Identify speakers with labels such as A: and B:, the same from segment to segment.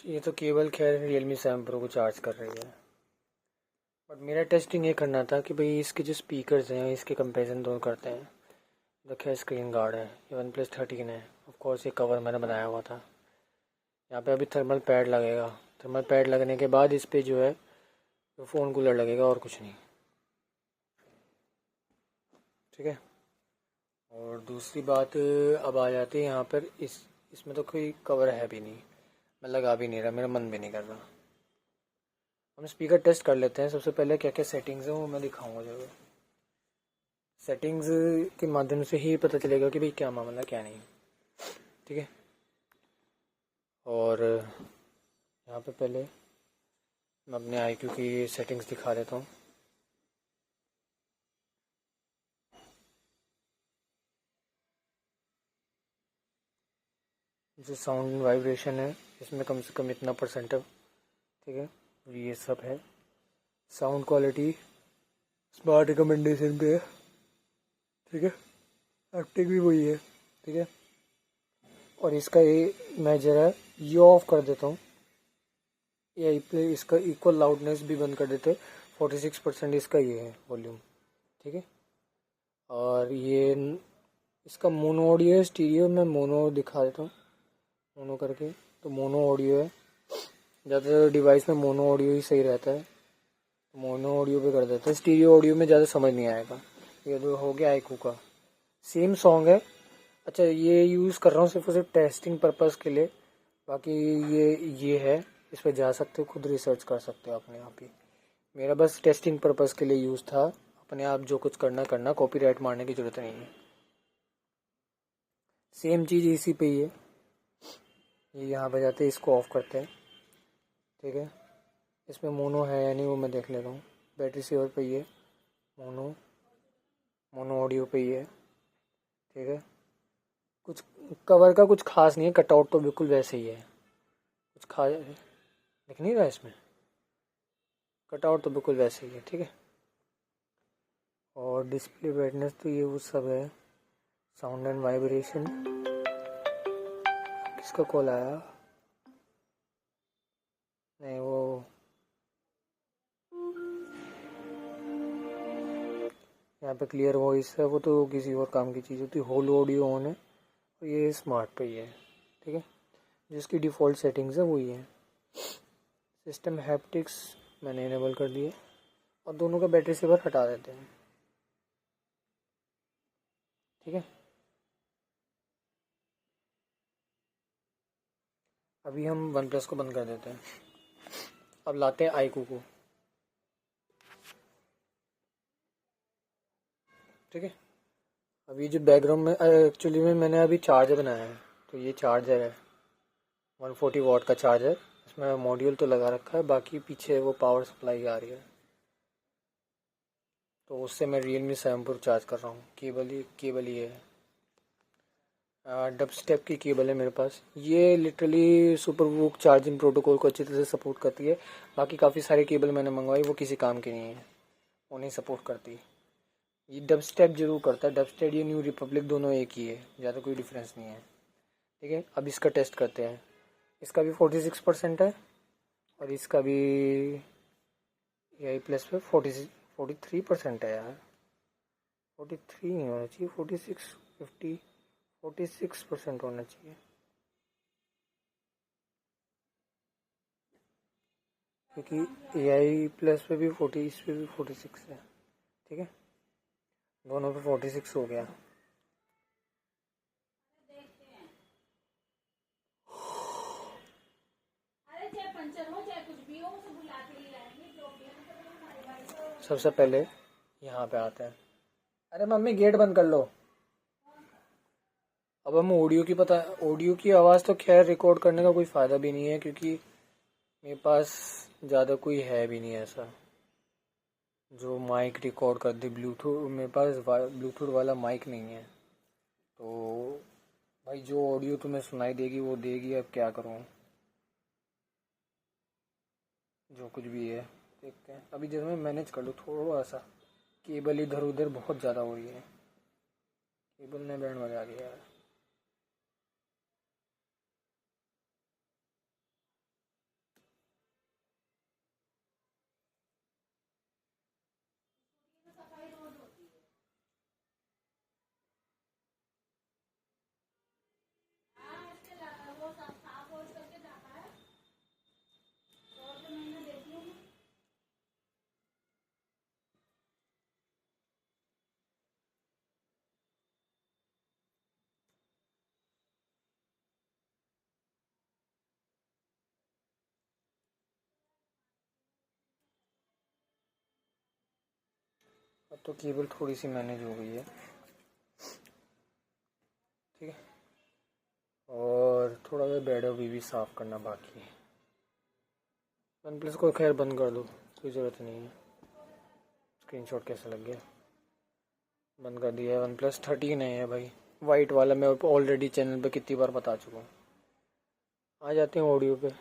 A: ये तो केबल खैर Realme 7 Pro को चार्ज कर रही है, बट मेरा टेस्टिंग ये करना था कि भाई इसके जो स्पीकर्स हैं इसके कंपैरिजन दोनों करते हैं। देखिए स्क्रीन गार्ड है, ये OnePlus 13 है। ऑफ कोर्स ये कवर मैंने बनाया हुआ था। यहाँ पे अभी थर्मल पैड लगेगा। थर्मल पैड लगने के बाद इस पर जो है तो फ़ोन कूलर लगेगा और कुछ नहीं, ठीक है। और दूसरी बात अब आ जाती है यहाँ पर, इसमें तो कोई कवर है भी नहीं, मैं लगा भी नहीं रहा, मेरा मन भी नहीं कर रहा। हम स्पीकर टेस्ट कर लेते हैं। सबसे पहले क्या क्या सेटिंग्स हैं वो मैं दिखाऊंगा जरूर। सेटिंग्स के माध्यम से ही पता चलेगा कि भाई क्या मामला क्या नहीं, ठीक है। और यहाँ पे पहले मैं अपने iQOO की सेटिंग्स दिखा देता हूँ। जो साउंड वाइब्रेशन है इसमें कम से कम इतना परसेंट है, ठीक है, ये सब है। साउंड क्वालिटी स्मार्ट रिकमेंडेशन पे है, ठीक है। एक्टिंग भी वही है, ठीक है। और इसका ये मैं जरा ये ऑफ कर देता हूँ, यही पे इसका इक्वल लाउडनेस भी बंद कर देते। 46% इसका ये है वॉल्यूम, ठीक है। और ये इसका मोनो ऑडियो है, स्टीरियो में मोनो दिखा देता हूँ, मोनो करके। तो मोनो ऑडियो है, ज़्यादातर डिवाइस में मोनो ऑडियो ही सही रहता है, तो मोनो ऑडियो पे कर देते हैं। स्टीरियो ऑडियो में ज़्यादा समझ नहीं आएगा। ये तो हो गया iQOO का, सेम सॉन्ग है। अच्छा, ये यूज़ कर रहा हूँ सिर्फ और सिर्फ टेस्टिंग पर्पज़ के लिए। बाकी ये है, इस पर जा सकते हो, खुद रिसर्च कर सकते हो अपने आप ही। मेरा बस टेस्टिंग पर्पज़ के लिए यूज़ था। अपने आप जो कुछ करना, कॉपीराइट मारने की ज़रूरत नहीं है। सेम चीज़ इसी पे ही है। ये यहाँ पे जाते हैं, इसको ऑफ करते हैं, ठीक है। इसमें मोनो है या नहीं वो मैं देख लेता हूँ। बैटरी सेवर पे ही है, मोनो ऑडियो पे ही है, ठीक है। कुछ कवर का कुछ खास नहीं है, कटआउट तो बिल्कुल वैसे ही है, कुछ खास दिख नहीं रहा इसमें, कटआउट तो बिल्कुल वैसे ही है, ठीक है। और डिस्प्ले ब्राइटनेस तो ये वो सब है। साउंड एंड वाइब्रेशन, किसका कॉल आया? नहीं, वो यहाँ पे क्लियर वॉइस है, वो तो किसी और काम की चीज़ होती है। होल ऑडियो ऑन है, और ये स्मार्ट पे ही है, ठीक है। जिसकी डिफ़ॉल्ट सेटिंग्स है वही है। सिस्टम हैप्टिक्स मैंने इनेबल कर दिए, और दोनों का बैटरी सेवर हटा देते हैं, ठीक है। अभी हम OnePlus को बंद कर देते हैं। अब लाते हैं iQOO को, ठीक है। अभी जो बैकग्राउंड में एक्चुअली में मैंने अभी चार्जर बनाया है, तो ये चार्जर है 140 वाट का चार्जर। इसमें मॉड्यूल तो लगा रखा है, बाकी पीछे वो पावर सप्लाई आ रही है, तो उससे मैं Realme 7 Pro चार्ज कर रहा हूँ। केबल ही है, डब स्टेप की केबल है मेरे पास। ये literally super VOOC charging protocol को अच्छी तरह से सपोर्ट करती है। बाकी काफ़ी सारे केबल मैंने मंगवाई, वो किसी काम की नहीं है, वो नहीं सपोर्ट करती। ये डब स्टेप जरूर करता है। डब स्टेप ये न्यू रिपब्लिक दोनों एक ही है, ज़्यादा कोई डिफरेंस नहीं है, ठीक है। अब इसका टेस्ट करते हैं। इसका भी 46% है, और इसका भी AI+ पे 43% है यार। 43 नहीं होना चाहिए, 46% होना चाहिए, क्योंकि AI+ पे भी 40, इस पे भी 46 है, ठीक है। दोनों पे 46 हो गया। सबसे पहले यहाँ पे आते हैं। अरे मम्मी गेट बंद कर लो। अब हम ऑडियो की आवाज़ तो खैर रिकॉर्ड करने का कोई फ़ायदा भी नहीं है, क्योंकि मेरे पास ज़्यादा कोई है भी नहीं ऐसा जो माइक रिकॉर्ड कर दे। ब्लूटूथ मेरे पास ब्लूटूथ वाला माइक नहीं है, तो भाई जो ऑडियो तुम्हें सुनाई देगी वो देगी। अब क्या करूँ, जो कुछ भी है देखते हैं। अभी जैसे मैं मैनेज कर लूँ थोड़ा सा। केबल इधर उधर बहुत ज़्यादा हो रही है, केबल ने बैंड बजा दिया यार। तो केबल थोड़ी सी मैनेज हो गई है, ठीक है। और थोड़ा सा बैड भी साफ़ करना बाकी है। वन प्लस को खैर बंद कर दो, कोई ज़रूरत नहीं है। स्क्रीनशॉट कैसा लग गया? बंद कर दिया है। वन प्लस 13 है भाई, वाइट वाला। मैं ऑलरेडी चैनल पे कितनी बार बता चुका हूँ। आ जाते हैं ऑडियो पे।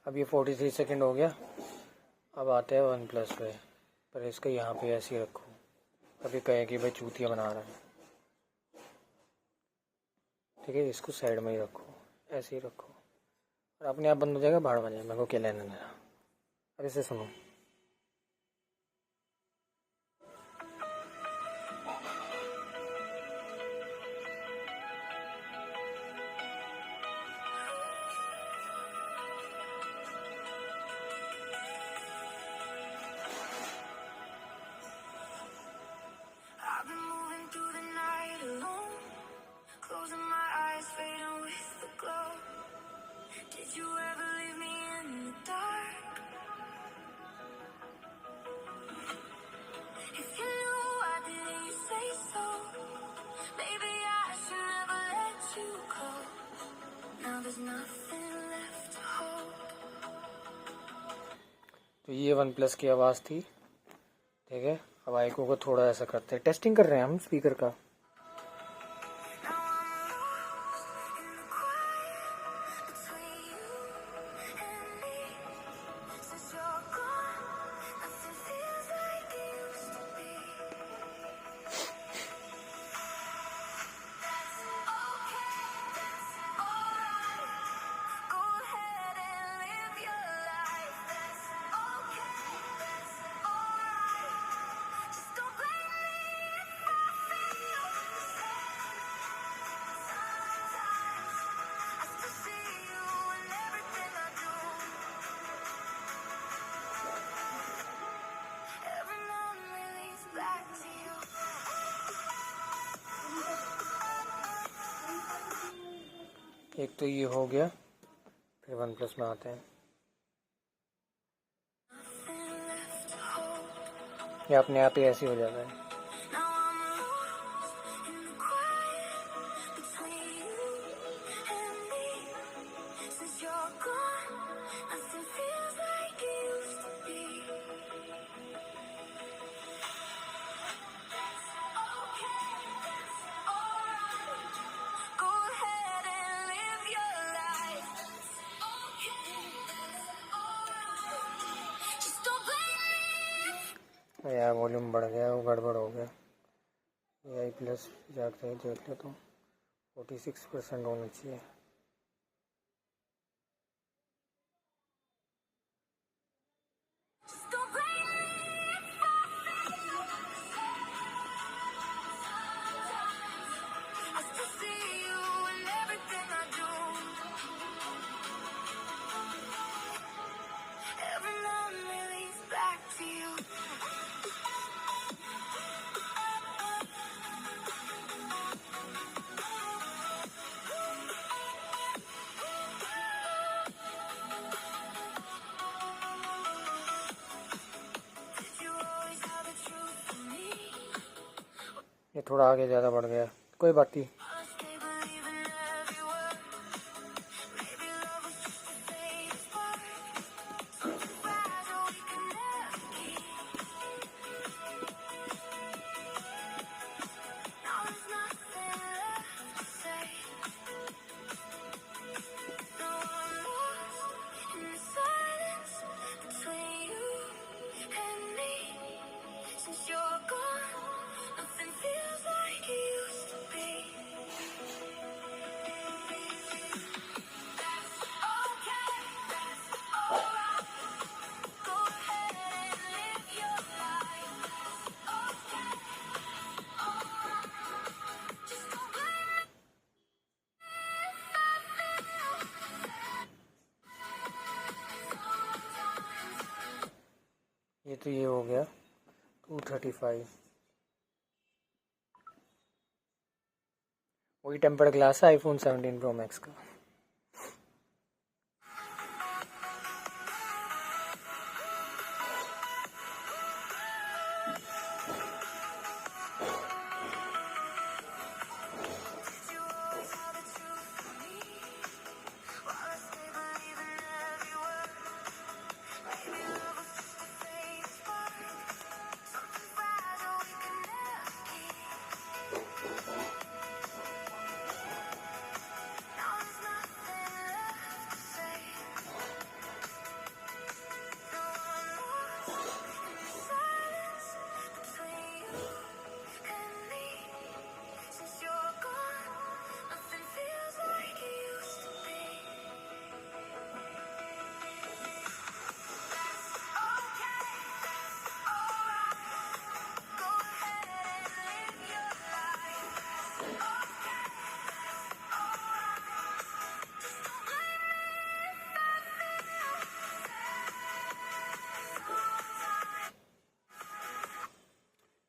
A: अब ये 43 सेकंड हो गया। अब आते हैं वन प्लस पे, पर इसको यहाँ पे ऐसे ही रखो। अभी कहे कि भाई चूतिया बना रहा है, ठीक है। इसको साइड में ही रखो, ऐसे ही रखो, और अपने आप बंद हो जाएगा। बाहर बन जाए, मेरे को क्या लेना देना। अब इसे सुनो। तो ये वन प्लस की आवाज़ थी, ठीक है। अब आइको को थोड़ा ऐसा करते हैं, टेस्टिंग कर रहे हैं हम स्पीकर का। एक तो ये हो गया, फिर वन प्लस में आते हैं। ये अपने आप ही ऐसे हो जाता है। यार वॉल्यूम बढ़ गया, वो गड़बड़ हो गया। AI प्लस जाकर देख लेता हूँ, 46% होना चाहिए। ये थोड़ा आगे ज़्यादा बढ़ गया, कोई बात नहीं। तो ये हो गया 235। वही टेम्पर्ड ग्लास है आईफोन 17 प्रो मैक्स का।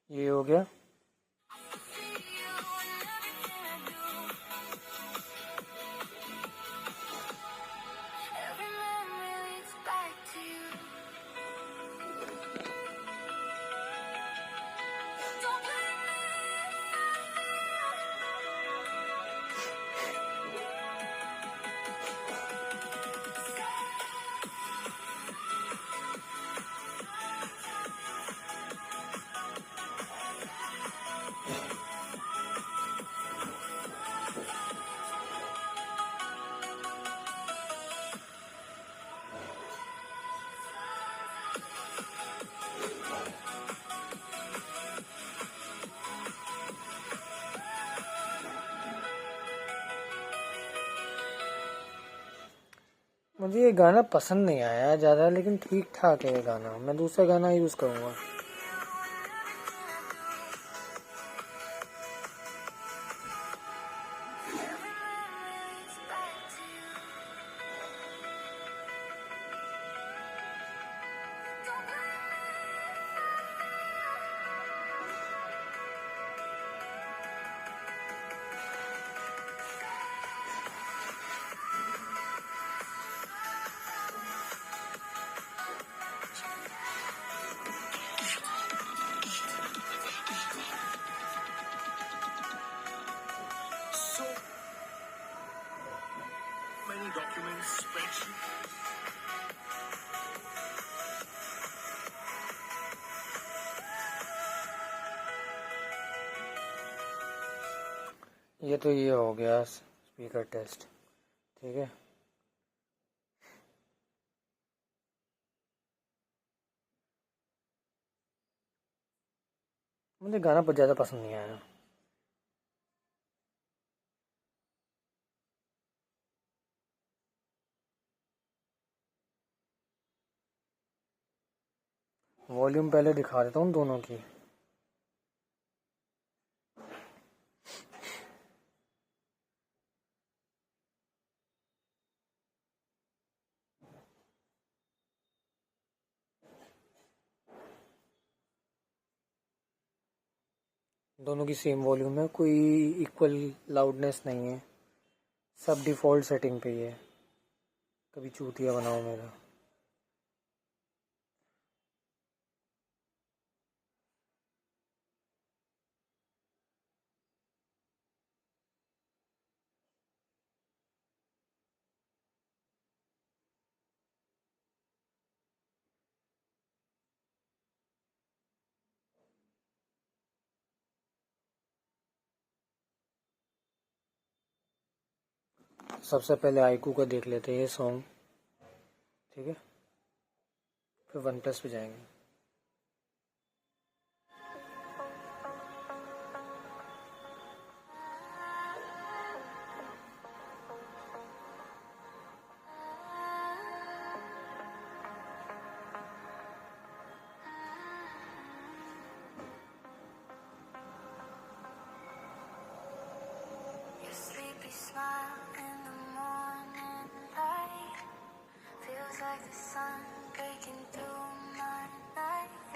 A: ये हो गया। मुझे ये गाना पसंद नहीं आया ज़्यादा, लेकिन ठीक ठाक है ये गाना। मैं दूसरा गाना यूज़ करूँगा। ये तो ये हो गया स्पीकर टेस्ट, ठीक है। मुझे गाना पर ज़्यादा पसंद नहीं आया। वॉल्यूम पहले दिखा देता हूँ दोनों की। दोनों की सेम वॉल्यूम है, कोई इक्वल लाउडनेस नहीं है, सब डिफ़ॉल्ट सेटिंग पे ही है। कभी चूतिया बनाओ मेरा। सबसे पहले आईकू का देख लेते हैं ये सॉन्ग, ठीक है, फिर वन प्लस पे जाएंगे।
B: Like the sun breaking through my night.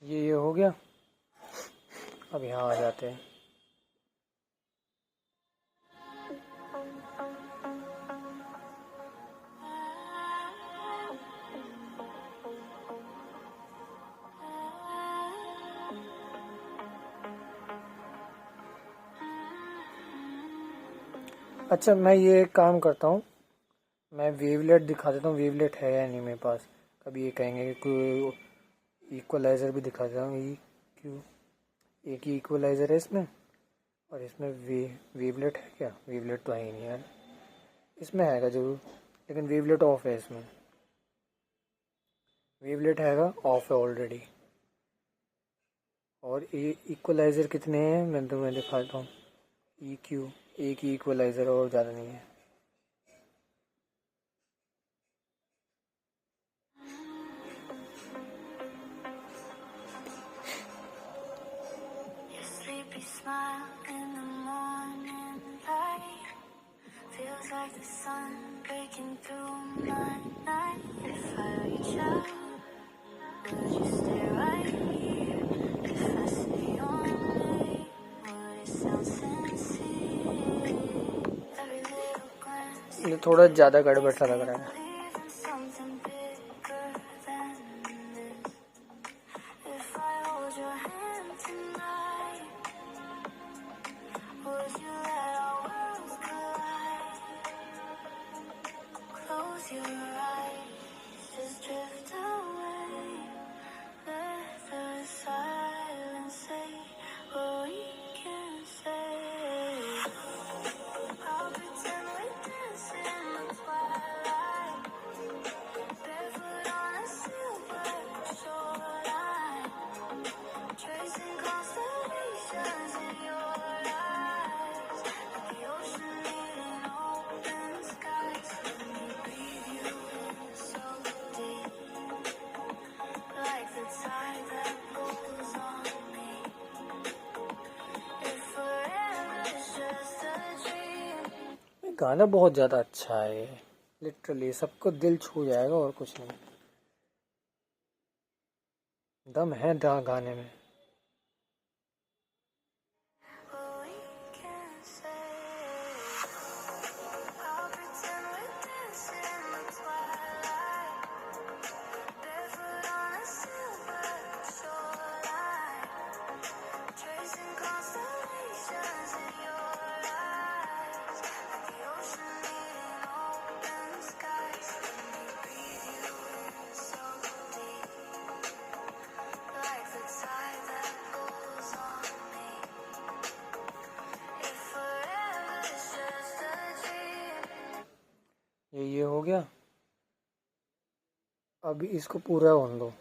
A: ये हो गया। अब यहाँ आ जाते हैं। अच्छा, मैं ये काम करता हूँ, मैं वेवलेट दिखा देता हूँ। वेवलेट है या नहीं मेरे पास। कभी ये कहेंगे कि इक्वलाइज़र भी दिखा देता हूँ। क्यों, एक ही इक्वलाइज़र है इसमें, और इसमें वेवलेट है क्या? वेवलेट तो है ही नहीं यार। इसमें हैगा ज़रूर, लेकिन वेवलेट ऑफ है। इसमें वेवलेट हैगा, ऑफ है ऑलरेडी। और ये इक्वलाइज़र कितने हैं मैं दिखाता हूँ। EQ, एक ही इक्वलाइज़र, और ज़्यादा नहीं है। ये थोड़ा ज़्यादा गड़बड़ सा लग रहा है। गाना बहुत ज़्यादा अच्छा है, लिटरली सबको दिल छू जाएगा, और कुछ नहीं। दम है गाने में। ये हो गया। अब इसको पूरा होने दो।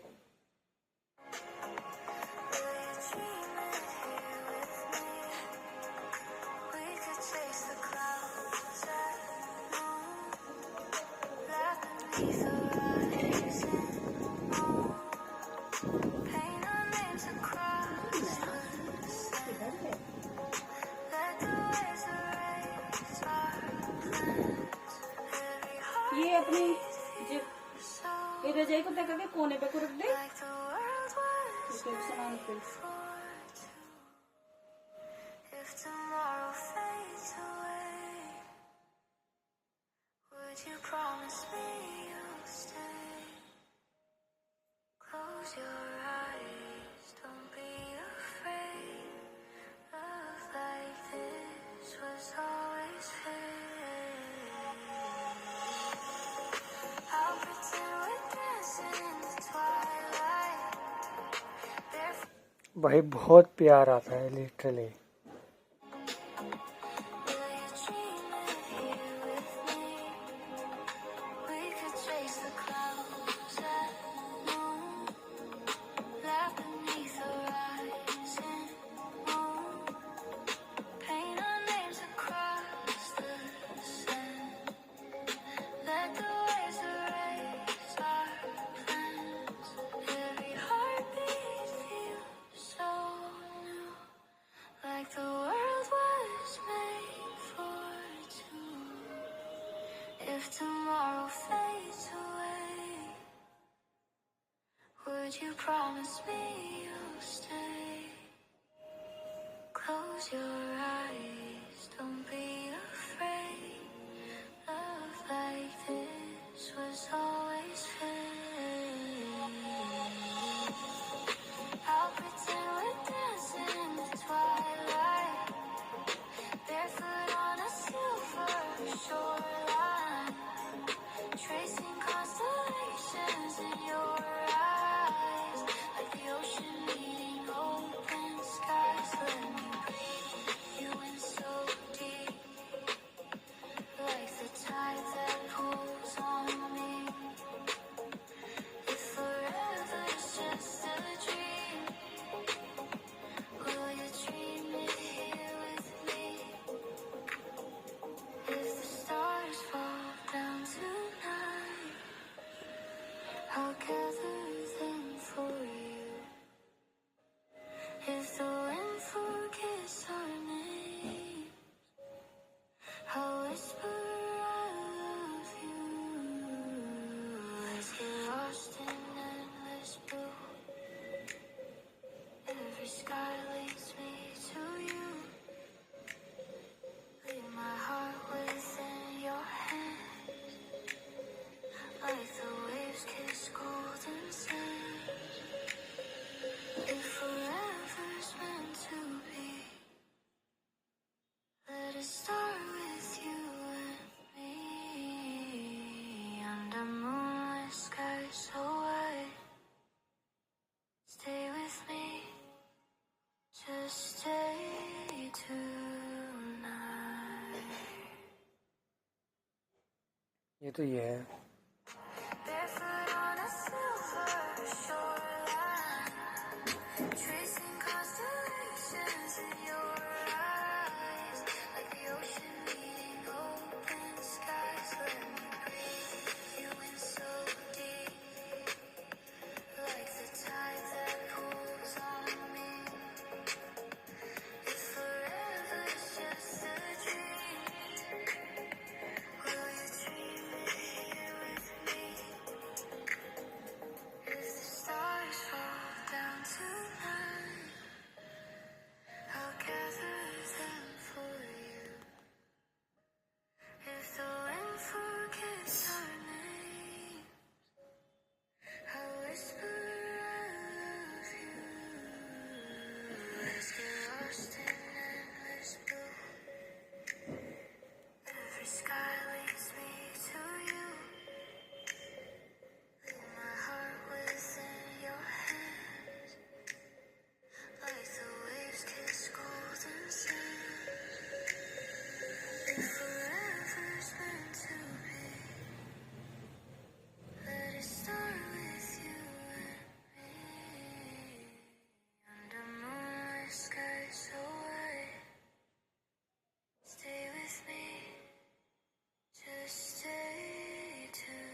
B: ये अपनी ये रजाई को तक के कोने पे को रख दे। सामान पे
A: भाई बहुत प्यार आता है literally.
C: If tomorrow fades away, would you promise me you'll stay? Close your eyes, don't be afraid. Love like this was always fake. I'll pretend we're dancing in the twilight, barefoot on a silver shoreline, tracing constellations in your eyes, like the ocean meeting open skies. Let me breathe you in so deep, like the tide that pulls on me. If forever's just a dream, will you dream it here with me? If the stars fall down tonight, I'll gather them for you. If the wind forgets our name, I'll whisper I love you. Let's get lost in endless blue. Every sky leads me to you. Leave my heart within your hands, like the waves kiss golden sand. If forever's meant to be, let it start with you and me. Under moonlit skies so white, stay with me, just stay tonight.
A: ये तो ये है.
C: Barefoot on a silver shoreline, tracing constellations in your eyes, like the ocean meeting open skies. Let me breathe you in so deep, like the tide that pulls on me. If forever's just a dream, will you dream it here with me? If the stars fall down tonight, I'll gather them for you. If the wind forgets our name, I'll whisper I love you. Let's get lost in endless blue. Every sky leads me to you. Leave my heart within your hands, like the waves kiss golden sand. If forever's meant to be, let it start with you and me. Under moonlit skies so white, stay with me, just stay tonight.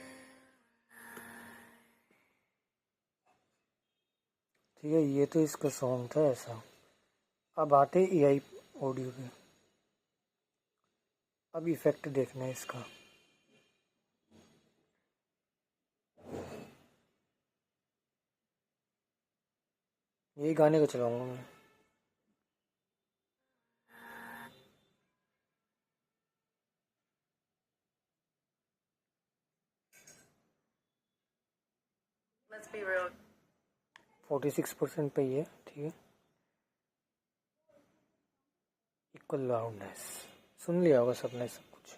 A: ठीक है, ये तो इसका song था ऐसा. अब आते AI audio पे. अब इफेक्ट देखना है इसका. यही गाने को चलाऊंगा मैं.
B: Let's be real.
A: 46% पे ही है. ठीक है, इक्वल लाउडनेस सुन लिया होगा सबने सब कुछ.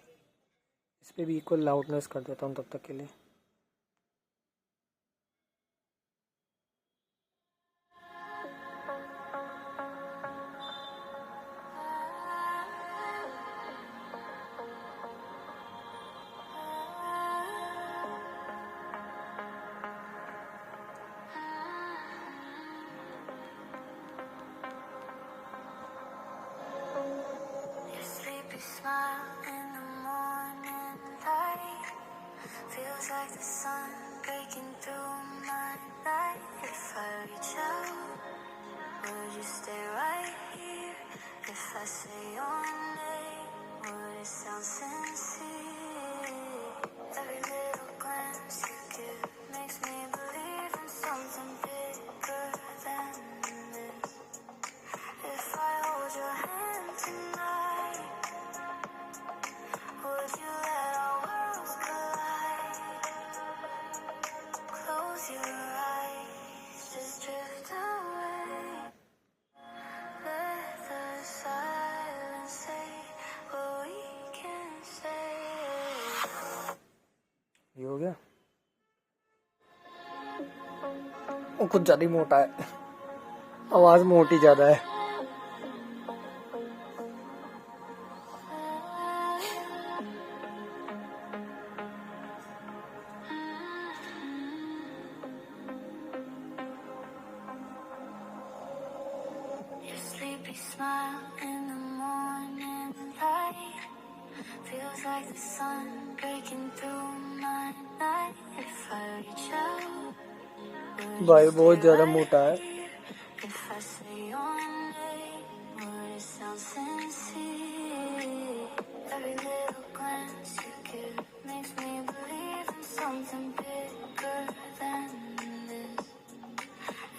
A: इस पे भी इक्वल लाउडनेस कर देता हूँ तब तक के लिए.
C: Your sleepy smile in the morning light feels like the sun breaking through my night. If I reach out, would you stay right here? If I say your name, would it sound sincere?
A: वो कुछ ज्यादा ही मोटा है, आवाज मोटी ज्यादा है।
C: Your sleepy smile in the morning light feels like the sun breaking through my night. If I reach out, will
A: भाई
C: you
A: बहुत
C: stay
A: ज्यादा
C: right
A: मोटा है।
C: here? If I say your name, would it sound sincere? Every little glance you give makes me believe in something bigger than this.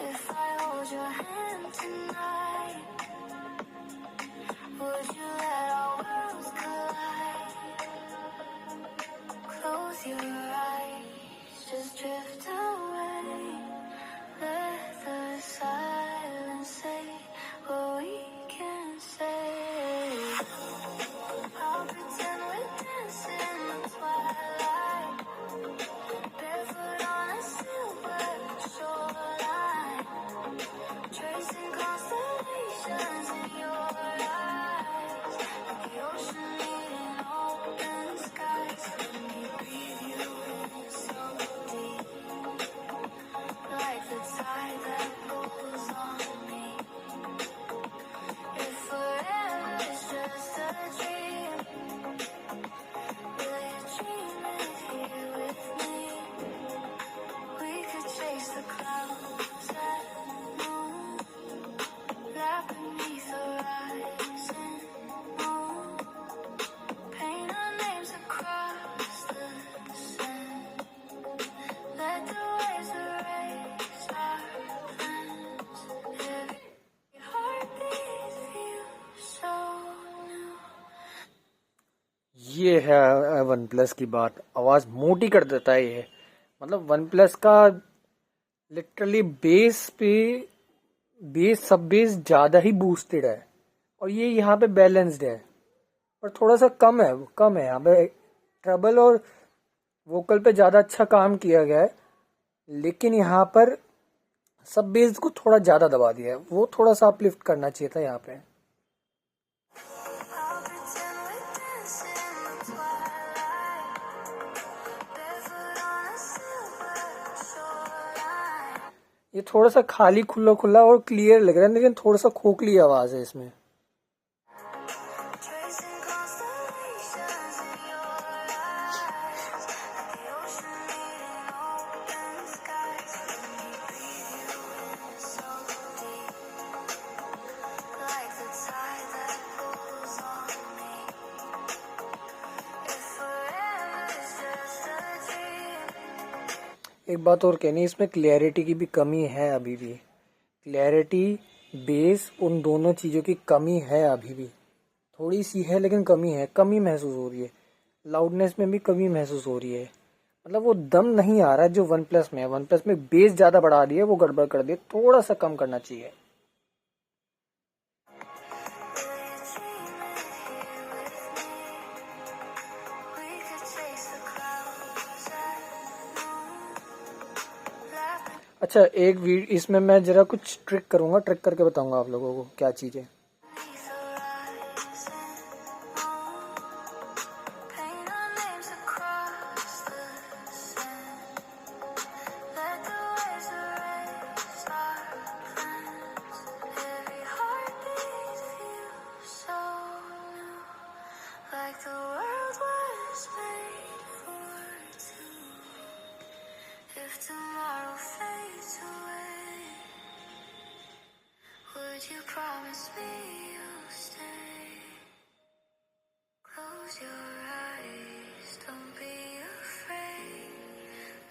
C: If I hold your hand tonight, would you let our worlds collide? Close your eyes, just drift away. Let the silence say what we can say. I'll pretend we're dancing in the twilight, barefoot on a silver shoreline, tracing constellations in your eyes, like the ocean meeting open skies. Let me breathe you in so deep, like the tide that pulls on me. If forever is just a dream, will you dream it here with me? We could chase the clouds at noon, laugh beneath the rising moon, paint our names across the sand, let the waves erase our plans. Every heartbeat feels so new.
A: ये है one plus की बात, आवाज मोटी कर देता है ये। मतलब वन प्लस का लिटरली बेस सब बेस ज्यादा ही बूस्टेड है, और ये यहाँ पे बैलेंस्ड है, पर थोड़ा सा कम है यहाँ पे। ट्रबल और वोकल पे ज्यादा अच्छा काम किया गया है, लेकिन यहाँ पर सब बेस को थोड़ा ज्यादा दबा दिया है, वो थोड़ा सा अपलिफ्ट करना चाहिए था यहाँ पे।
C: I'll pretend we're dancing in the twilight, barefoot on a silver shoreline.
A: ये थोड़ा सा खाली खुला खुला और क्लियर लग रहा है, लेकिन थोड़ा सा खोखली आवाज है इसमें।
C: Tracing constellations in your eyes, like the ocean meeting open skies. Let me breathe you in so deep, like the tide that pulls on me. If forever is just a dream,
A: एक बात और कहनी, इसमें clarity की भी कमी है अभी भी। क्लैरिटी, बेस, उन दोनों चीज़ों की कमी है अभी भी, थोड़ी सी है लेकिन कमी महसूस हो रही है। लाउडनेस में भी कमी महसूस हो रही है, मतलब वो दम नहीं आ रहा है जो वन प्लस में है। वन प्लस में बेस ज़्यादा बढ़ा दिया, वो गड़बड़ कर दिया, थोड़ा सा कम करना चाहिए।
C: will you dream it here with me? We could chase the clouds at noon, laugh
A: अच्छा, इसमें मैं जरा कुछ ट्रिक करूँगा, ट्रिक करके बताऊँगा आप लोगों को क्या चीज़ है।
C: beneath the rising moon, paint our names across the sand, let the waves erase our plans. Every heartbeat feels so new, like the world was made for two. If tomorrow fades away, would you promise me you'll stay? Close your eyes, don't be afraid.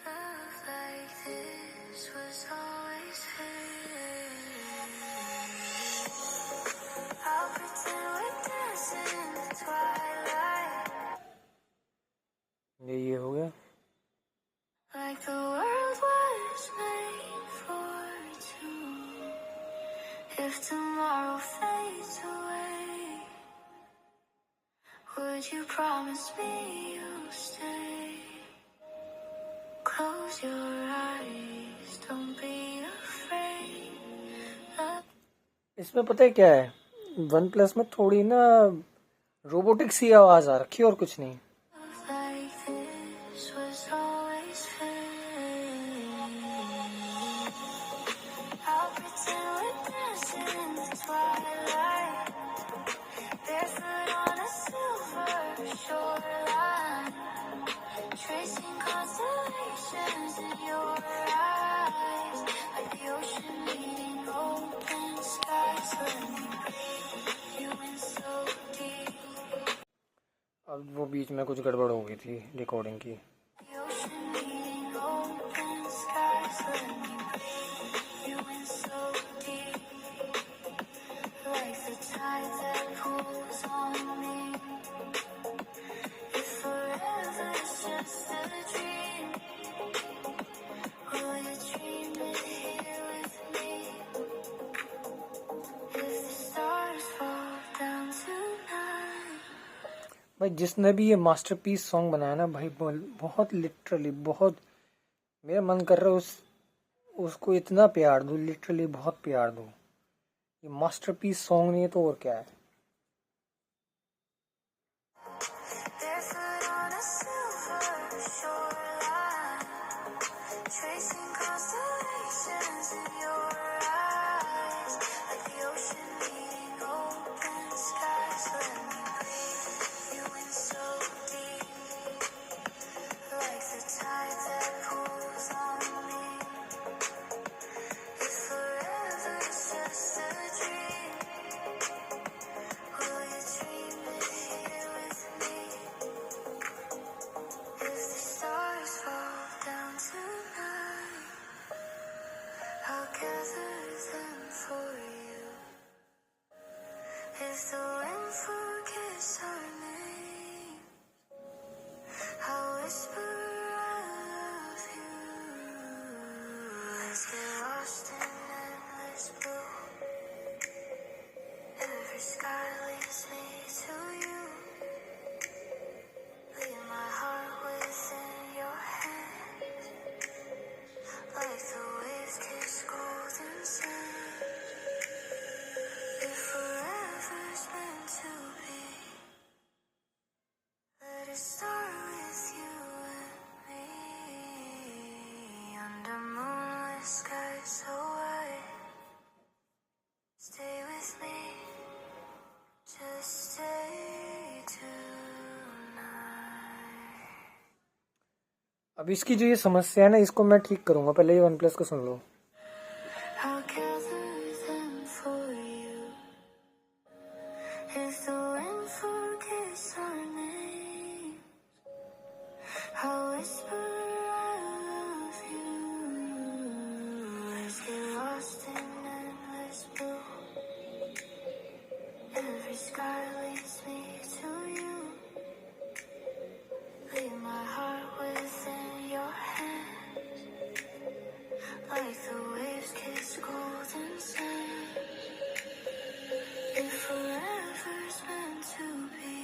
C: Love like this was always here. I'll pretend we're dancing in the twilight,
A: ये हो गया।
C: like the world was made for two. If tomorrow fades away, would you promise me you'll stay? Close your eyes, don't be afraid.
A: इसमें पता है क्या है, one plus में थोड़ी ना रोबोटिक सी आवाज आ रखी है और कुछ नहीं।
C: Like this was always fate. I'll pretend we're dancing in the twilight, barefoot on a silver shoreline, tracing constellations in your eyes, like the ocean meeting open skies. Let me breathe you in so deep.
A: अब वो बीच में कुछ गड़बड़ हो गई थी recording की।
C: The ocean meeting open skies. Let me breathe you in so deep. Like the tide that pulls on me. If forever is just a dream, will you dream it here with me? If the stars fall down tonight.
A: भाई जिसने भी ये masterpiece song बनाया ना भाई, बहुत literally बहुत, मेरा मन कर रहा है उसको इतना प्यार दूं, लिटरली बहुत प्यार दूं। ये मास्टरपीस सॉन्ग नहीं है तो और क्या है।
C: Barefoot on a silver shoreline, tracing constellations in your eyes, like the ocean meeting open skies. Let me breathe you in so deep, like the tide that pulls on me. If forever is just a dream, will you dream it here with me? If the stars fall down tonight, I'll gather them for you. If the wind forgets our name, I'll whisper I love you. Let's get lost in endless blue. Every sky leads me to you. Leave my heart within your hands, like the waves kiss golden sand. If forever's meant to be, let it start with you and me. Under moonlit skies so white, stay with me, just stay tonight.
A: अब इसकी जो ये समस्या है ना, इसको मैं ठीक करूंगा, पहले ये वन प्लस को सुन लो।
C: I'll gather them for you. If the wind forgets our name, I'll whisper I love you. Let's get lost in endless blue. Every sky leads me to you. Leave my heart within your hands, like the waves kiss golden sand. If forever's meant to be,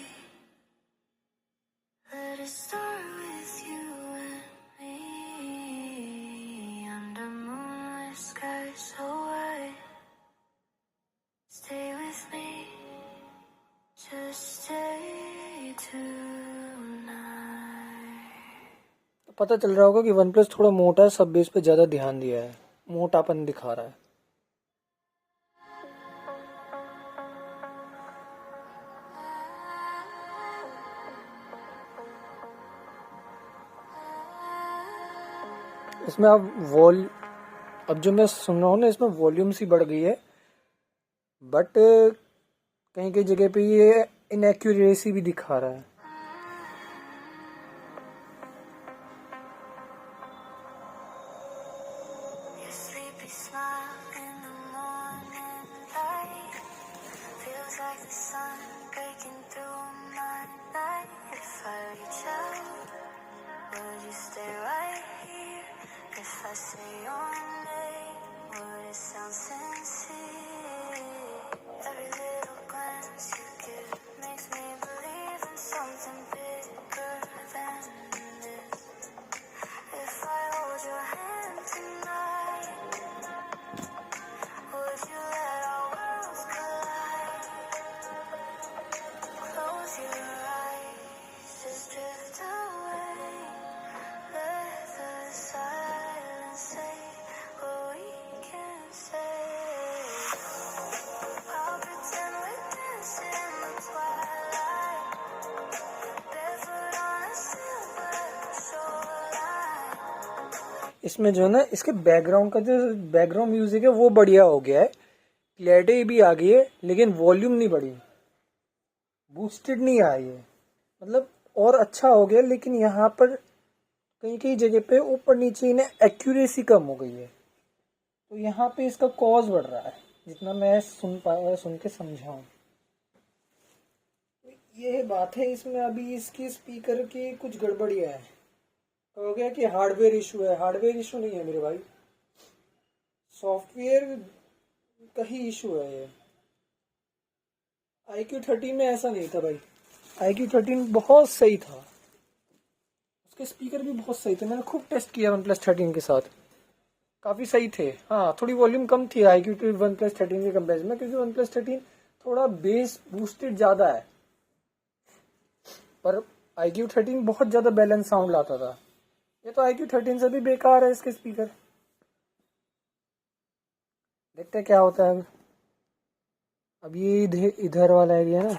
C: let it start with you and me. Under moonlit skies so white, stay with me, just stay tonight.
A: पता चल रहा होगा कि one plus थोड़ा मोटा है, सब base पे ज्यादा ध्यान दिया है, मोटापन दिखा रहा है। इसमें अब जो मैं सुन रहा हूँ ना, इसमें वॉल्यूम सी बढ़ गई है, बट कहीं कहीं जगह पे ये इनएक्यूरेसी भी दिखा रहा है।
C: Your sleepy smile in the morning light feels like the sun breaking through my night. If I reach out, would you stay right here? If I say your name, would it sound sincere? Every little glance you give makes me believe in something bigger than this. If I hold your hand tonight, would you let our world
A: इसमें जो है ना, इसके background का जो background music है वो बढ़िया हो गया है, क्लैरिटी भी आ गई है, लेकिन वॉल्यूम नहीं बढ़ी, बूस्टेड नहीं आई है, मतलब और अच्छा हो गया। लेकिन यहाँ पर कई कई जगह पे ऊपर नीचे इन्हें एक्यूरेसी कम हो गई है, तो यहाँ पे इसका कॉज बढ़ रहा है, जितना मैं सुन पाया, सुन के समझा हूँ। ये बात है इसमें। अभी इसकी स्पीकर की कुछ गड़बड़ियाँ है, हो गया कि हार्डवेयर इशू है। हार्डवेयर इशू नहीं है मेरे भाई, सॉफ्टवेयर का ही इशू है ये। iQ13 में ऐसा नहीं था भाई, iQ13 बहुत सही था, उसके स्पीकर भी बहुत सही थे, मैंने खूब टेस्ट किया OnePlus 13 के साथ, काफ़ी सही थे। हाँ, थोड़ी वॉल्यूम कम थी iQ OnePlus 13 के कंपेरिजन में, क्योंकि OnePlus 13 थोड़ा बेस बूस्टेड ज़्यादा है, पर iQ13 बहुत ज़्यादा बैलेंस साउंड लाता था। ये तो iQ13 से भी बेकार है इसके स्पीकर। देखते हैं क्या होता है। अब ये इधर वाला एरिया ना,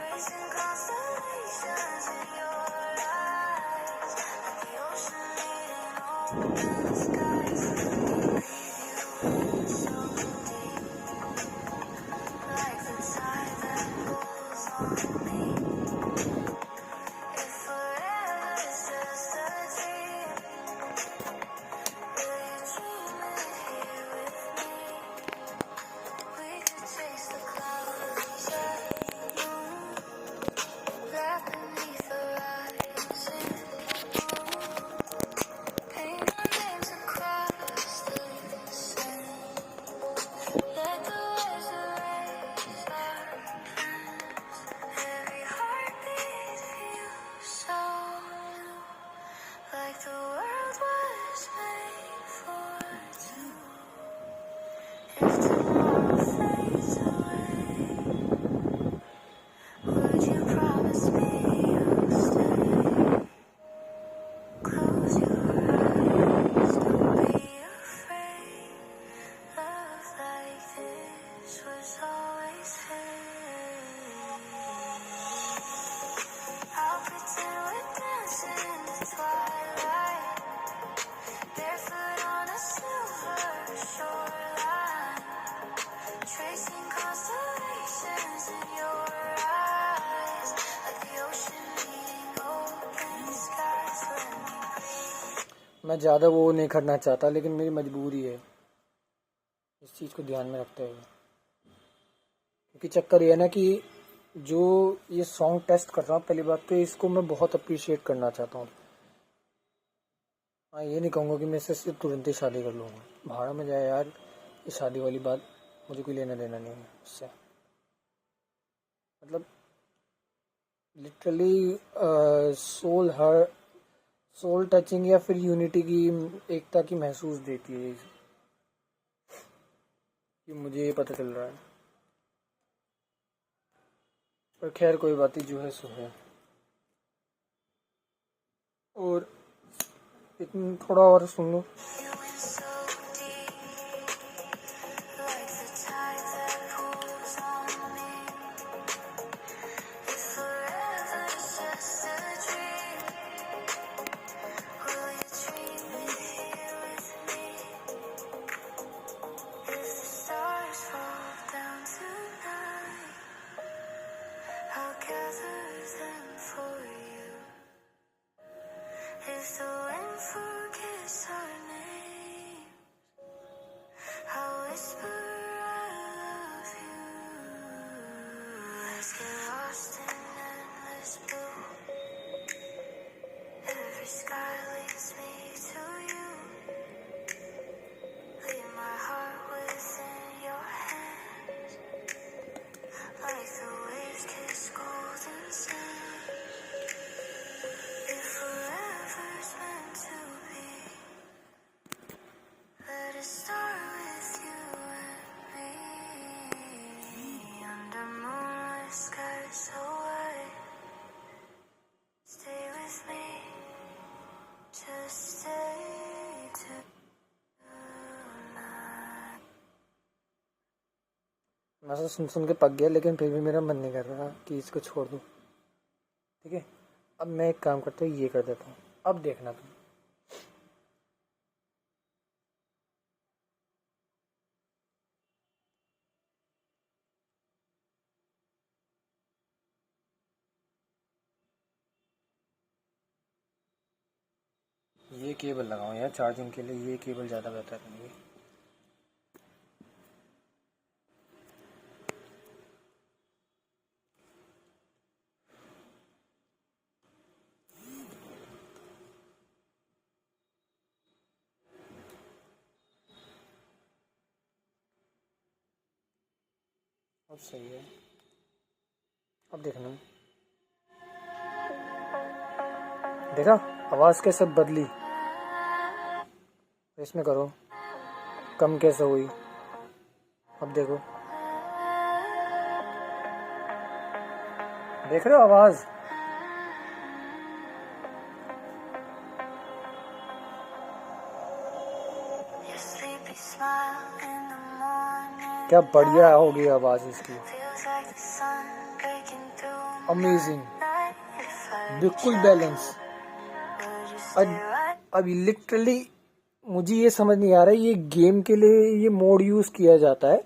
A: मैं ज़्यादा वो नहीं करना चाहता, लेकिन मेरी मजबूरी है इस चीज़ को ध्यान में रखते हुए, क्योंकि चक्कर ये है ना कि जो ये सॉन्ग टेस्ट कर रहा हूँ, पहली बात तो इसको मैं बहुत अप्रिशिएट करना चाहता हूँ। हाँ, ये नहीं कहूँगा कि मैं इससे तुरंत ही शादी कर लूँगा, भाड़ा में जाए यार, ये शादी वाली बात मुझे कोई लेना देना नहीं है उससे। मतलब लिटरली सोल टचिंग या फिर यूनिटी की, एकता की महसूस देती है कि मुझे ये पता चल रहा है। पर खैर कोई बात नहीं, जो है सो है। और इतना थोड़ा और सुन लो। मैं तो सुन सुन के पक गया, लेकिन फिर भी मेरा मन नहीं कर रहा कि इसको छोड़ दूँ। ठीक है, अब मैं एक काम करता हूँ, ये कर देता हूँ, अब देखना तुम। ये केबल लगाऊं यार चार्जिंग के लिए, ये केबल ज़्यादा बेहतर रहेगी। अब सही है, अब देखना, देखा आवाज़ कैसे बदली। इसमें करो कम कैसे हुई, अब देखो, देख रहे हो आवाज़।
C: Your sleepy smile in the morning
A: क्या बढ़िया होगी आवाज़ इसकी,
C: feels like the sun breaking through
A: amazing,
C: night. If I
A: बिल्कुल balance.
C: would you stay right?
A: अभी लिटरली मुझे ये समझ नहीं आ रहा है ये गेम के लिए ये मोड यूज़ किया जाता है,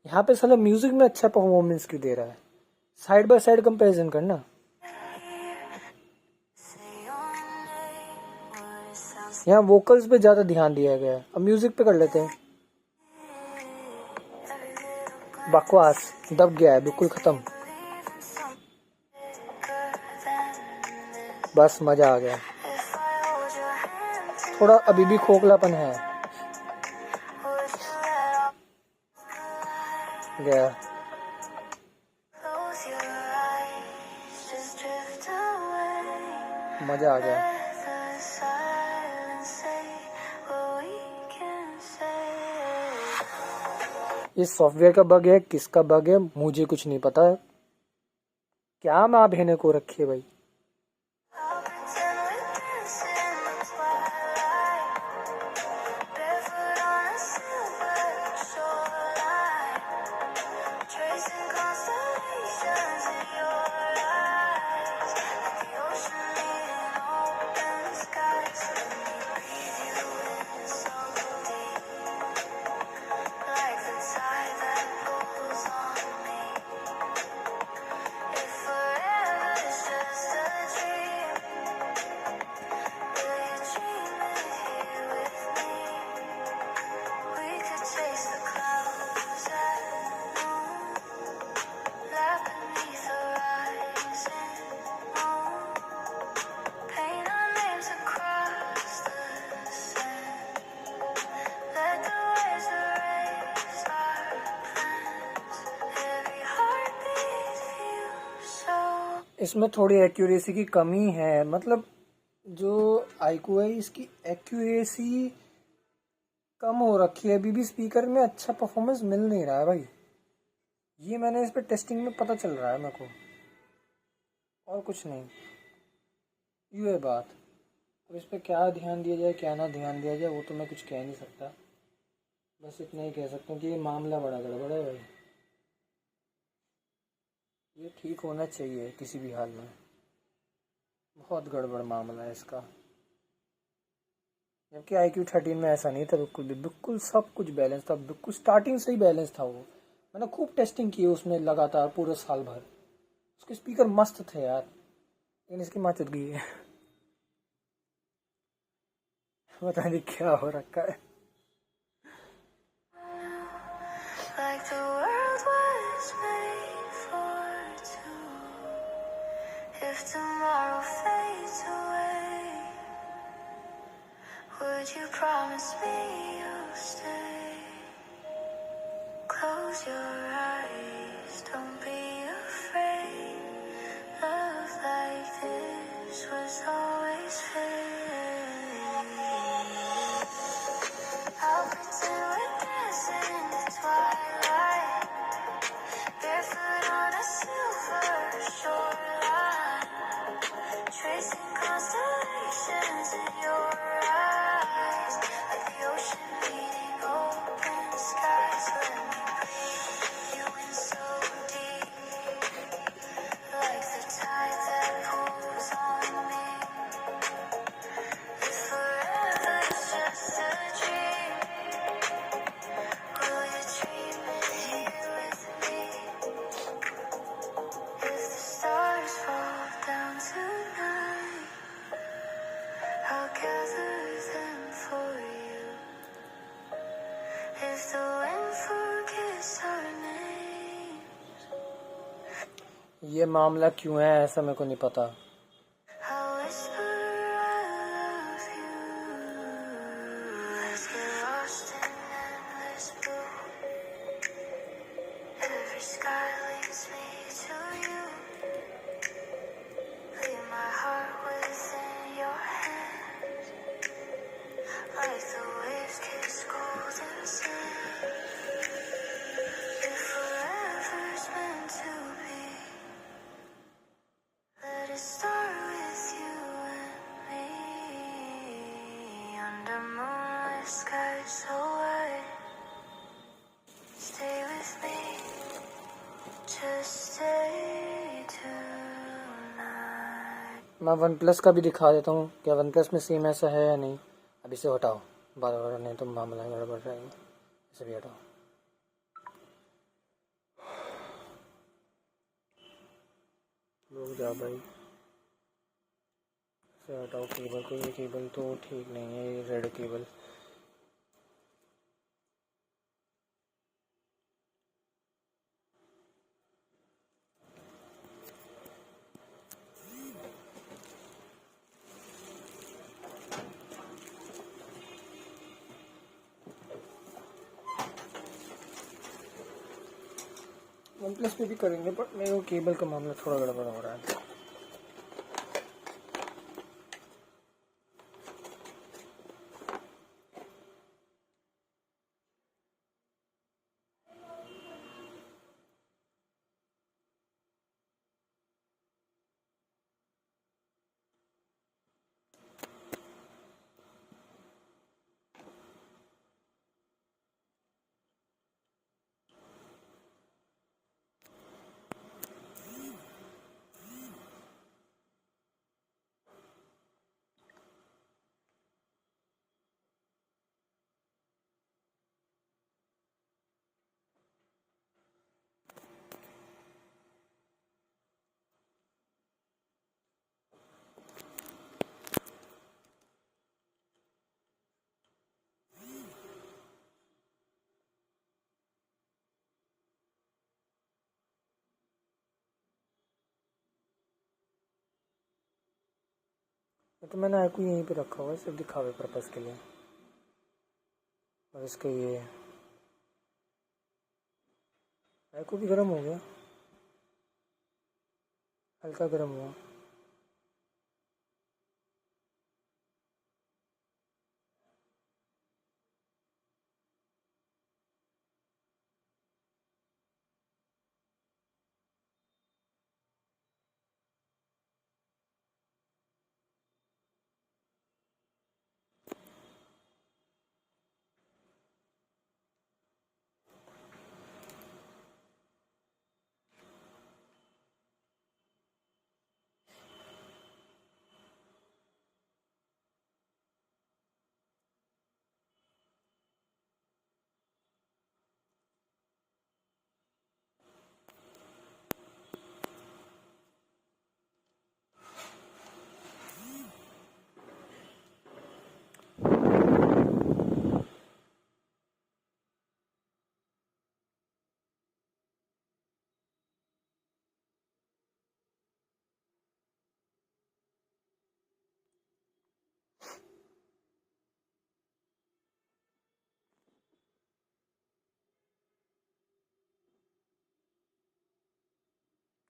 A: यहाँ पे साला म्यूजिक में अच्छा परफॉर्मेंस क्यों दे रहा है। साइड बाय साइड कंपैरिजन करना,
C: Say your name, would it sound
A: यहाँ वोकल्स पे ज़्यादा ध्यान दिया गया है। अब म्यूजिक पे कर लेते हैं।
C: every little
A: बकवास दब गया है, बिल्कुल ख़त्म,
C: believe in something bigger than this?
A: बस मज़ा आ गया।
C: If I hold your hand
A: थोड़ा अभी भी खोखलापन है,
C: would you let off the light?
A: गया।
C: Close your eyes, just drift away.
A: मज़ा आ गया।
C: Let the silence say what we can say.
A: ये सॉफ्टवेयर का बग है, किसका बग है मुझे कुछ नहीं पता। क्या माँ बहने को रखी है भाई।
C: I'll pretend we're dancing in the twilight, barefoot on a silver shoreline, tracing constellations in your eyes, like the ocean leaving open skies. Let me breathe you in so deep, like the tide that pulls on me. If forever is just a dream, will you dream it here with me? We could chase the clouds at noon, laugh beneath the rising moon, paint our names across the sand, let the waves erase our plans. Every heartbeat feels so.
A: इसमें थोड़ी accuracy की कमी है, मतलब जो IQ है इसकी accuracy कम हो रखी है। अभी भी स्पीकर में अच्छा परफॉर्मेंस मिल नहीं रहा है भाई, ये मैंने इस पे टेस्टिंग में पता चल रहा है मेरे को, और कुछ नहीं। ये है बात। अब इस पे क्या ध्यान दिया जाए क्या ना ध्यान दिया जाए वो तो मैं कुछ कह नहीं सकता, बस इतना ही कह सकता हूँ कि ये मामला बड़ा गड़बड़ है भाई, ये ठीक होना चाहिए किसी भी हाल में। बहुत गड़बड़ मामला है इसका, जबकि IQ 13 में ऐसा नहीं था, बिल्कुल भी, बिल्कुल सब कुछ बैलेंस था, बिल्कुल स्टार्टिंग से ही बैलेंस था वो। मैंने खूब टेस्टिंग की उसमें लगातार पूरे साल भर, उसके स्पीकर मस्त थे यार, लेकिन इसकी माँ चुद गई है। पता नहीं क्या हो रखा है।
C: Like the world was made for two. If tomorrow fades away, would you promise me you'll stay? Close your eyes, don't be afraid. Love like this was always fake. I'll pretend we're dancing in the twilight, barefoot on a silver shoreline, tracing constellations in your eyes, like the ocean meeting
A: ये मामला क्यों है ऐसा मेरे को नहीं पता।
C: I whisper I love you. Let's get lost in endless blue. Every sky leads me to you. Leave my heart within your hands. Like the waves kiss golden sand. If forever's meant to be, let it start with you and me. Under moonlit skies so wide. Stay with me. Just stay tonight.
A: मैं one plus का भी दिखा देता हूँ, क्या one plus में same ऐसा है या नहीं। अब इसे हटाओ बार बार, नहीं तो मामला गड़बड़ रहेगा। इसे भी हटाओ। लोग जा भाई, इसे हटाओ केबल को। ये केबल तो ठीक नहीं है, ये रेड केबल। वन प्लस पे भी करेंगे, पर मेरे को केबल का मामला थोड़ा गड़बड़ हो रहा है। तो मैंने आईकू यहीं पे रखा हुआ है सिर्फ दिखावे पर्पस के लिए। और इसका ये आईकू भी गर्म हो गया, हल्का गर्म हुआ।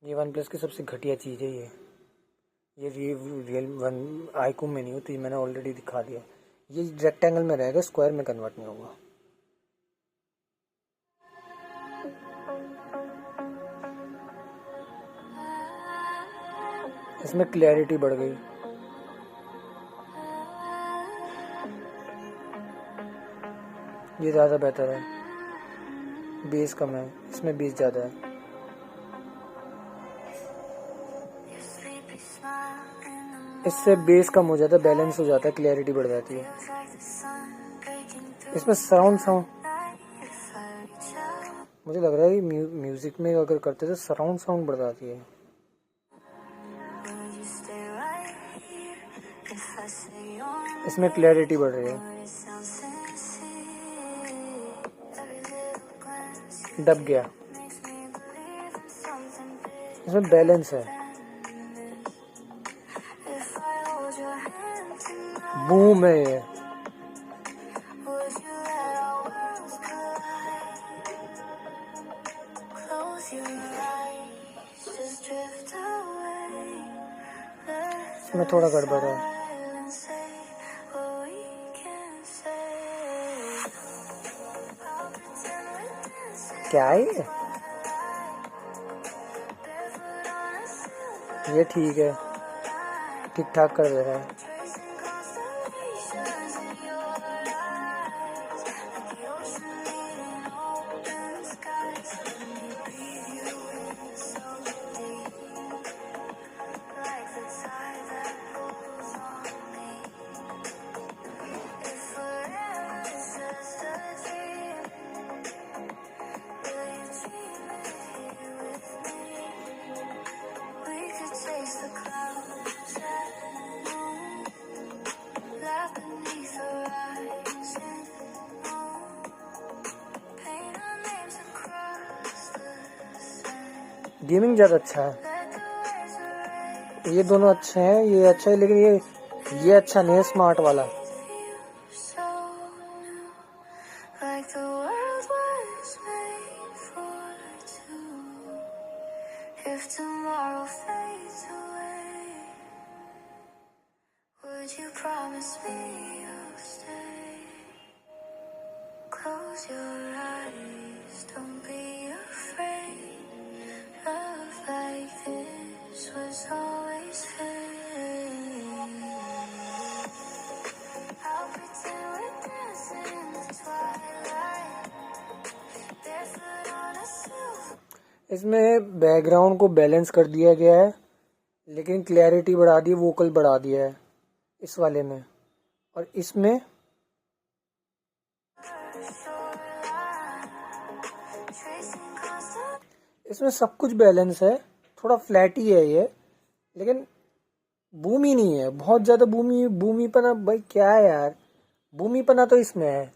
A: ये वन प्लस की सबसे घटिया चीज़ है ये रियल वन आईकू में नहीं होती, मैंने ऑलरेडी दिखा दिया। ये रेक्टेंगल में रहेगा, स्क्वायर में कन्वर्ट नहीं होगा। इसमें क्लैरिटी बढ़ गई। ये ज़्यादा बेहतर है, बेस कम है, इसमें बेस ज़्यादा है। इससे बेस कम हो जाता है, बैलेंस हो जाता है, क्लैरिटी बढ़ जाती है। इसमें साउंड मुझे लग रहा है म्यूजिक में अगर करते तो साउंड बढ़ जाती है। इसमें क्लैरिटी बढ़ रही है। दब गया। इसमें बैलेंस है।
C: If I hold your hand tonight,
A: boom है ये।
C: would you let our worlds collide? Close your eyes, just drift away. Let
A: इसमें थोड़ा गड़बड़ है।
C: silence say what we can't say. I'll pretend we're dancing
A: क्या है ये?
C: barefoot on a silver
A: ये ठीक है, ठीक ठाक कर दे रहा है।
C: tracing constellations in your eyes, like the ocean meeting open skies. Let me breathe you in so deep, like the tide that pulls on me. If forever is just a dream, will you dream it here with me? We could chase the clouds at noon, laugh beneath the rising moon, paint our names across the sand.
A: Gaming ज़्यादा अच्छा है।
C: Let the waves erase
A: ये दोनों अच्छे हैं, ये अच्छा है, लेकिन ये अच्छा नहीं है स्मार्ट वाला।
C: you so new, like the world was made for two. If tomorrow fades away, would you promise me you'll stay? Close your eyes, don't be afraid. Love like this was always fake. I'll pretend we're dancing in the twilight, barefoot on a silver.
A: इसमें background को balance कर दिया गया है, लेकिन clarity बढ़ा दी, vocal बढ़ा दिया है इस वाले में। और इसमें
C: Tracing constant
A: इसमें सब कुछ बैलेंस है। थोड़ा फ्लैट ही है ये, लेकिन बूमी नहीं है, बहुत ज़्यादा बूमीपना। भाई क्या है यार, बूमीपना तो इसमें है,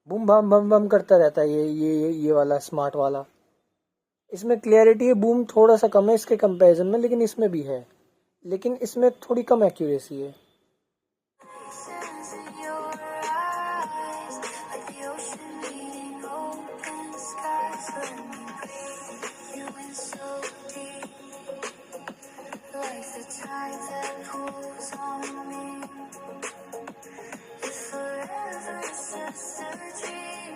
A: बूम बम बम बम करता रहता है ये वाला स्मार्ट वाला। इसमें क्लैरिटी है, बूम थोड़ा सा कम है इसके कंपैरिजन में, लेकिन इसमें भी है, लेकिन इसमें थोड़ी कम एक्यूरेसी है।
C: faces in your eyes, like the ocean meeting open skies. Let me breathe you in so deep, like the tide that pulls on me. If forever is just a dream,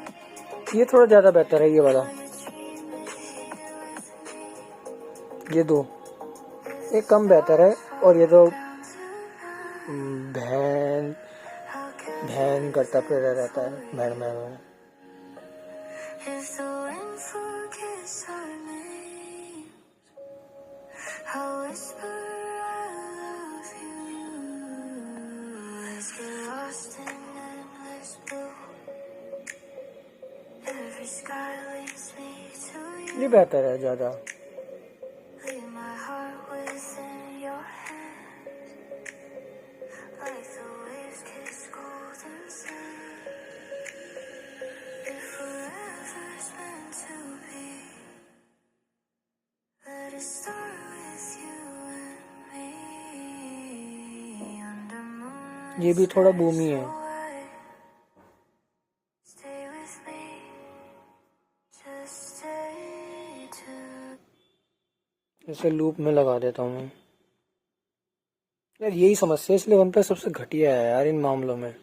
A: ये थोड़ा ज़्यादा बेहतर है ये वाला।
C: will you dream it here with me?
A: ये दो, ये कम बेहतर है, और ये तो
C: Down to run,
A: भैन
C: how can
A: भैन करता फिर रहता है, भैन भैन।
C: if the wind forgets our names, I'll whisper I love you. Let's get lost in endless blue. Every sky leads me to
A: ये
C: you.
A: बेहतर है ज़्यादा।
C: Leave my heart within your hands, like the waves kiss golden sand. If forever's meant to be, let it start with you and me. Under moon
A: ये भी थोड़ा बूमी है।
C: stay with me, just stay tuned.
A: इसे loop में लगा देता हूँ मैं। यार यही समस्या है, इसलिए वन प्लस सबसे घटिया है यार इन मामलों में।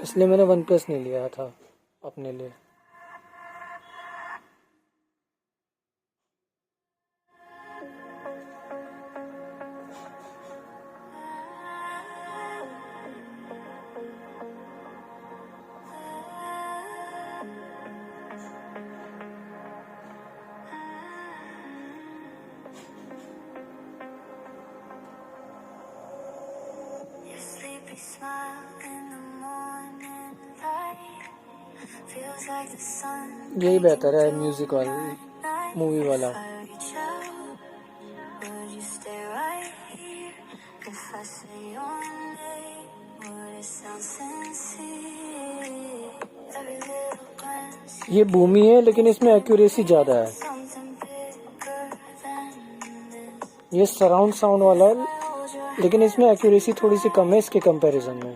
A: इसलिए मैंने वन प्लस नहीं लिया था अपने लिए।
C: Your sleepy smile in the morning light feels like the sun.
A: यही बेहतर है म्यूजिक वाली,
C: Night,
A: मूवी वाला।
C: if I reach out, would you stay right here? If I say your name, would it sounds sincere. Every little glance,
A: ये बूमी है लेकिन इसमें accuracy ज़्यादा है।
C: something bigger than this.
A: ये सराउंड साउंड वाला है
C: Hold your
A: लेकिन इसमें एक्यूरेसी थोड़ी सी कम है इसके कंपैरिजन में।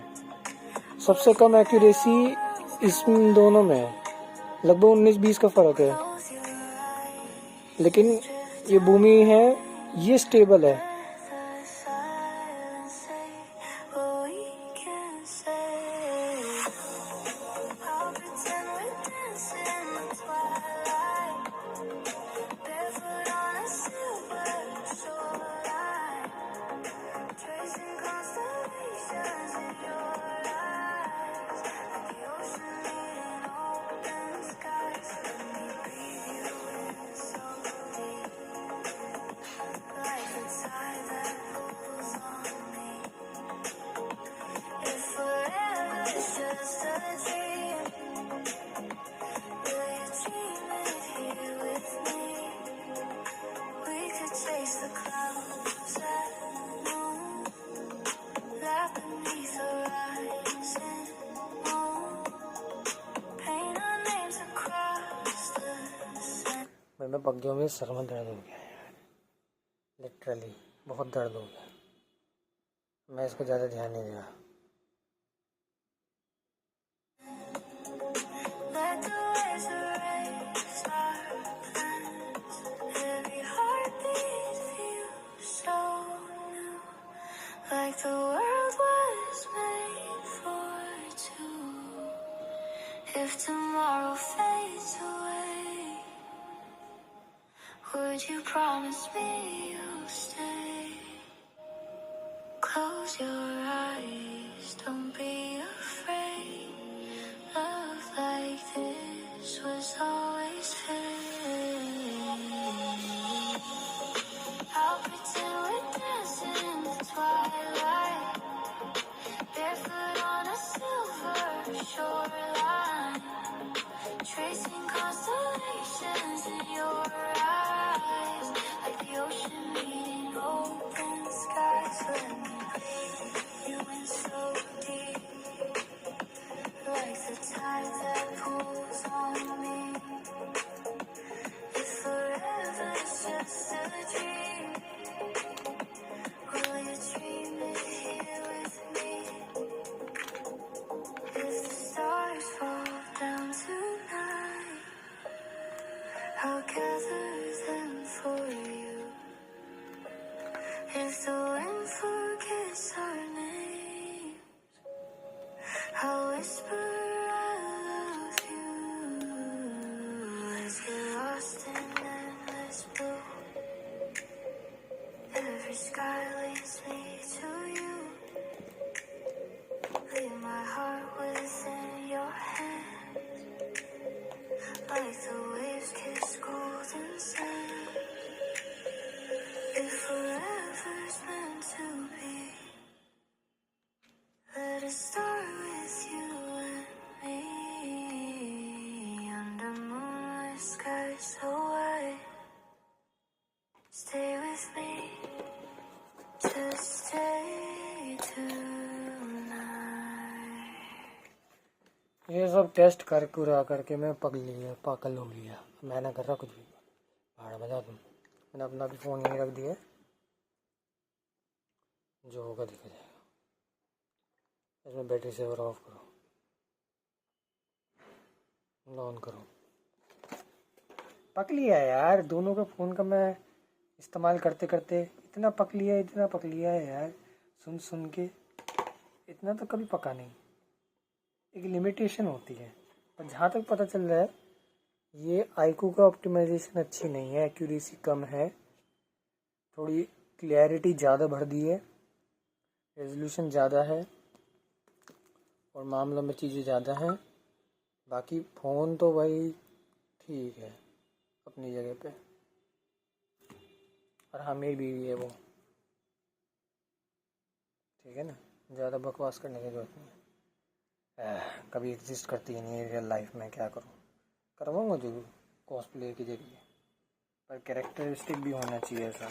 A: सबसे कम एक्यूरेसी इसमें दोनों में है, लगभग 19-20 का फ़र्क है।
C: close your eyes.
A: लेकिन ये बूमी है, ये स्टेबल है।
C: The silence say what we can say. I'll pretend we're dancing in the twilight, barefoot on a silver shoreline, tracing constellations in your eyes, like the ocean meeting open skies. Let me breathe you in so deep, like the tide that pulls on me. If forever is just a dream, will you dream it here with me? We could chase the clouds at noon, laugh beneath the rising moon, paint our names across the sand.
A: मैं पग्गियों में sir में दर्द हो गया है, literally बहुत दर्द हो गया। मैं इसको ज़्यादा ध्यान नहीं दिया।
C: Let the waves erase our plans. Every heartbeat feels so new, like the world was made for two. If tomorrow fades away, would you promise me you'll stay? Close your eyes, don't be afraid. Love like this was always fake. I'll pretend we're dancing in the twilight, barefoot on a silver shoreline, tracing constellations in your eyes, like the ocean meeting open skies. Let me breathe you in so deep, like the tide that pulls on me. If forever's just a dream, will you dream it here with me? If the stars fall down tonight, I'll gather them for you. If the wind forgets our name, I'll whisper I love you. Let's get lost in endless blue. Every sky leads me to you. Leave my heart within your hands, like the waves kiss golden sand. If forever's meant to be, let it start with you and me, under moonlit skies so white. Stay with me, just stay tonight.
A: ये सब test कर कुरा करके मैं पागल हो गया। मैं ना कर रहा कुछ भी, भाड़ बजा तुम। मैंने अपना भी फ़ोन यहीं रख दिया है, जो होगा देखा जाएगा। इसमें बैटरी सेवर ऑफ करो, ऑन करो। पक लिया है यार, दोनों का फ़ोन का मैं इस्तेमाल करते करते इतना पक लिया है यार। सुन सुन के इतना तो कभी पका नहीं। एक लिमिटेशन होती है। पर जहाँ तक पता चल रहा है, ये आईकू का ऑप्टिमाइजेशन अच्छी नहीं है, एक्यूरेसी कम है, थोड़ी क्लैरिटी ज़्यादा भर दी है, रेजोल्यूशन ज़्यादा है और मामलों में चीज़ें ज़्यादा हैं। बाकी फ़ोन तो भाई ठीक है अपनी जगह पे, और हमें भी है वो, ठीक है ना। ज़्यादा बकवास करने की जरूरत नहीं है। कभी एग्जिस्ट करती ही नहीं है रियल लाइफ में, क्या करूँ। करवाऊँगा जरूर कॉस्प्ले के जरिए, पर कैरेक्टरिस्टिक भी होना चाहिए ऐसा।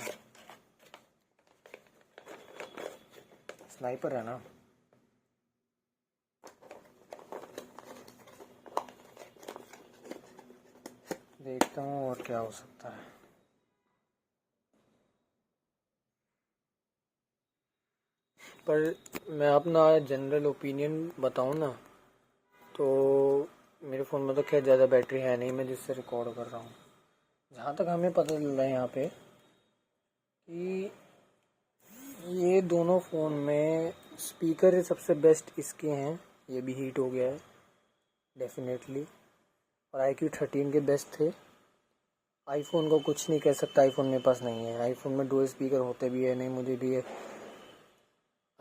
A: स्नाइपर है ना, देखता हूँ और क्या हो सकता है। पर मैं अपना जनरल ओपिनियन बताऊँ ना, तो मेरे फ़ोन में तो खैर ज़्यादा बैटरी है नहीं, मैं जिससे रिकॉर्ड कर रहा हूँ। जहाँ तक हमें पता चल रहा है यहाँ पे कि ये दोनों फ़ोन में स्पीकर सबसे बेस्ट इसके हैं। ये भी हीट हो गया है डेफिनेटली। और iQOO 13 के बेस्ट थे। आईफोन को कुछ नहीं कह सकता, आईफोन मेरे पास नहीं है। आईफोन में डुअल स्पीकर होते भी है नहीं, मुझे भी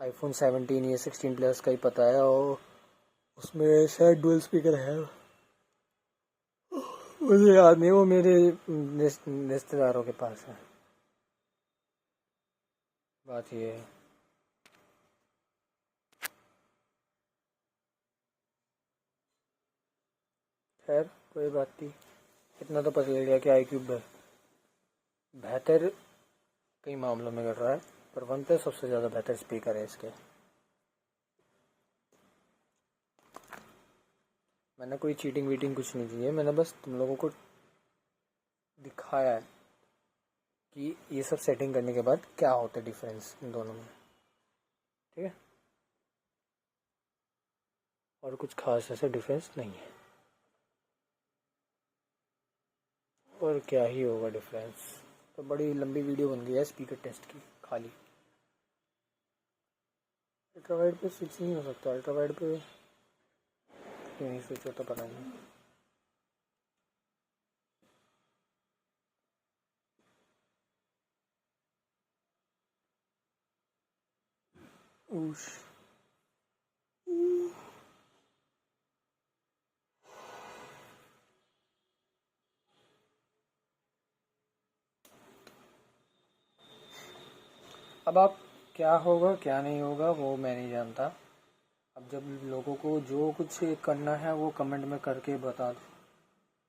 A: आईफोन 17 या 16 प्लस का ही पता है, और उसमें शायद डुअल स्पीकर है, मुझे याद नहीं। वो मेरे रिश्तेदारों के पास है। बात ये है। खैर कोई बात नहीं, इतना तो पता चल गया कि iQOO बेहतर कई मामलों में कर रहा है, पर OnePlus सबसे ज़्यादा बेहतर स्पीकर है इसके। मैंने कोई चीटिंग वीटिंग कुछ नहीं की है, मैंने बस तुम लोगों को दिखाया है कि ये सब सेटिंग करने के बाद क्या होता है डिफरेंस इन दोनों में, ठीक है। और कुछ खास ऐसा डिफरेंस नहीं है, और क्या ही होगा डिफरेंस। तो बड़ी लंबी वीडियो बन गई है स्पीकर टेस्ट की खाली। अल्ट्रावाइड पे स्विच नहीं हो सकता, अल्ट्रावाइड पे क्यों नहीं स्विच होता पता नहीं। उश अब आप क्या होगा क्या नहीं होगा वो मैं नहीं जानता। अब जब लोगों को जो कुछ करना है वो कमेंट में करके बता दो,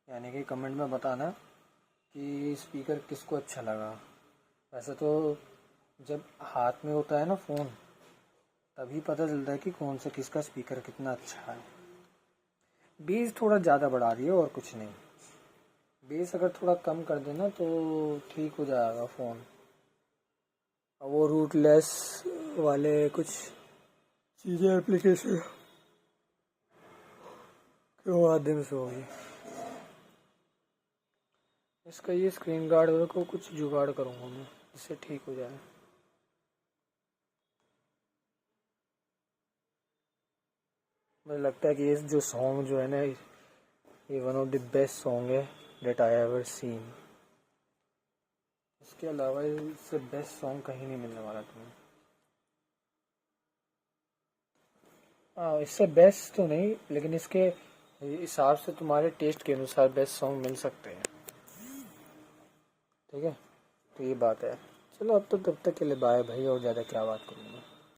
A: यानी कि कमेंट में बताना कि स्पीकर किसको अच्छा लगा। वैसे तो जब हाथ में होता है ना फ़ोन, तभी पता चलता है कि कौन सा किसका स्पीकर कितना अच्छा है। बेस थोड़ा ज़्यादा बढ़ा दिए और कुछ नहीं, बेस अगर थोड़ा कम कर देना तो ठीक हो जाएगा फ़ोन। वो रूटलेस वाले कुछ चीज़ें एप्लीकेशन क्यों माध्यम से होगी। इसका ये स्क्रीन गार्ड को कुछ जुगाड़ करूँगा मैं, इससे ठीक हो जाए। मुझे लगता है कि ये जो सॉन्ग जो है ना, ये one of the best song है डेट आई एवर सीन। इसके अलावा इससे बेस्ट सॉन्ग कहीं नहीं मिलने वाला तुम्हें। हाँ, इससे बेस्ट तो नहीं, लेकिन इसके हिसाब से तुम्हारे टेस्ट के अनुसार बेस्ट सॉन्ग मिल सकते हैं, ठीक है। तो ये बात है। चलो अब तो तब तक के लिए बाय भाई, और ज़्यादा क्या बात करूँगा।